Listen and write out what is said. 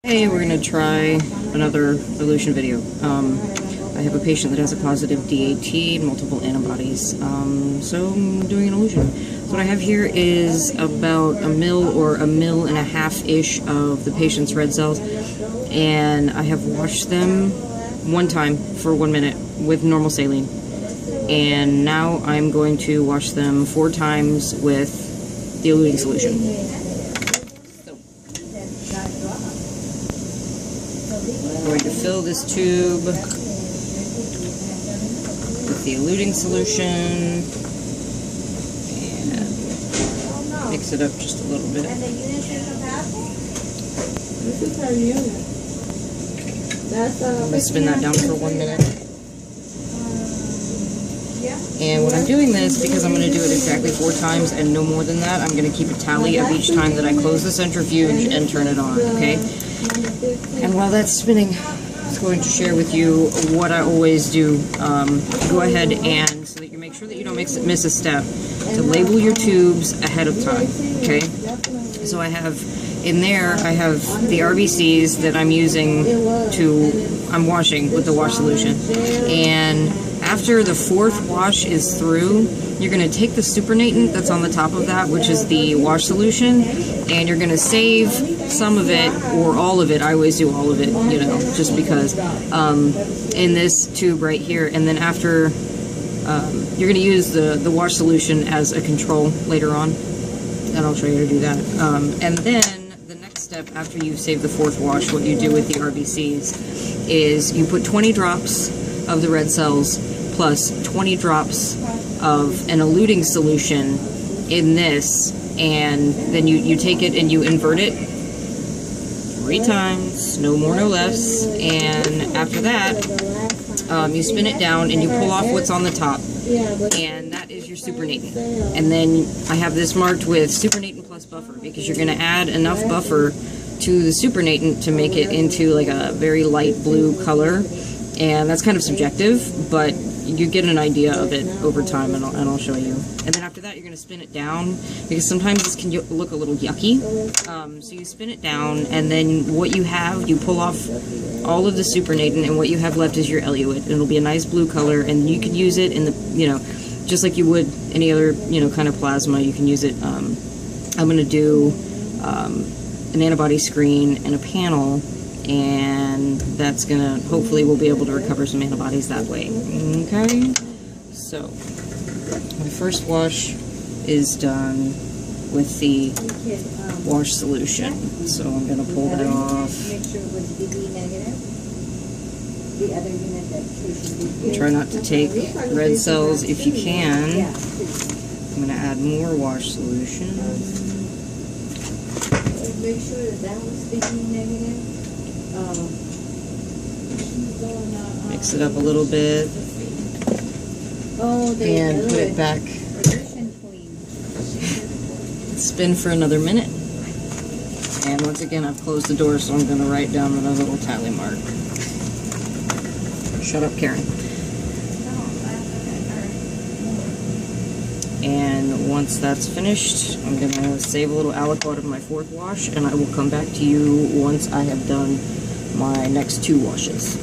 Hey, we're going to try another elution video. I have a patient that has a positive DAT, multiple antibodies, so I'm doing an elution. So what I have here is about a mil or a mil and a half-ish of the patient's red cells, and I have washed them one time for 1 minute with normal saline. And now I'm going to wash them 4 times with the eluting solution. I'm going to fill this tube with the eluting solution and mix it up just a little bit. I'm going to spin that down for 1 minute. And when I'm doing this, because I'm going to do it exactly 4 times and no more than that, I'm going to keep a tally of each time that I close the centrifuge and turn it on, okay? And while that's spinning, I'm going to share with you what I always do. Go ahead and, so that you make sure that you don't miss a step, to label your tubes ahead of time, okay? So I have, in there, I have the RBCs that I'm using I'm washing with the wash solution. And after the 4th wash is through, you're going to take the supernatant that's on the top of that, which is the wash solution, and you're going to save some of it, or all of it. I always do all of it, you know, just because, in this tube right here. And then after, you're going to use the wash solution as a control later on, and I'll show you how to do that. And then the next step, after you've saved the 4th wash, what you do with the RBCs is you put 20 drops of the red cells plus 20 drops of an eluting solution in this, and then you take it and you invert it 3 times, no more, no less, and after that, you spin it down and you pull off what's on the top, and that is your supernatant. And then I have this marked with supernatant plus buffer, because you're going to add enough buffer to the supernatant to make it into like a very light blue color, and that's kind of subjective, but you get an idea of it over time, and I'll show you. And then after that, you're going to spin it down, because sometimes this can look a little yucky. So you spin it down, and then what you have, you pull off all of the supernatant, and what you have left is your eluate. And it'll be a nice blue color, and you can use it in the, you know, just like you would any other, you know, kind of plasma. You can use it. I'm going to do an antibody screen and a panel, and that's gonna, hopefully we'll be able to recover some antibodies that way. Okay, so my first wash is done with the wash solution, so I'm gonna pull that off. Try not to take red cells if you can. I'm gonna add more wash solution. Make sure that was speaking negative. Mix it up a little bit and put it back. Spin for another minute. And once again, I've closed the door, so I'm going to write down another little tally mark. Shut up, Karen. And once that's finished, I'm going to save a little aliquot of my 4th wash, and I will come back to you once I have done my next 2 washes.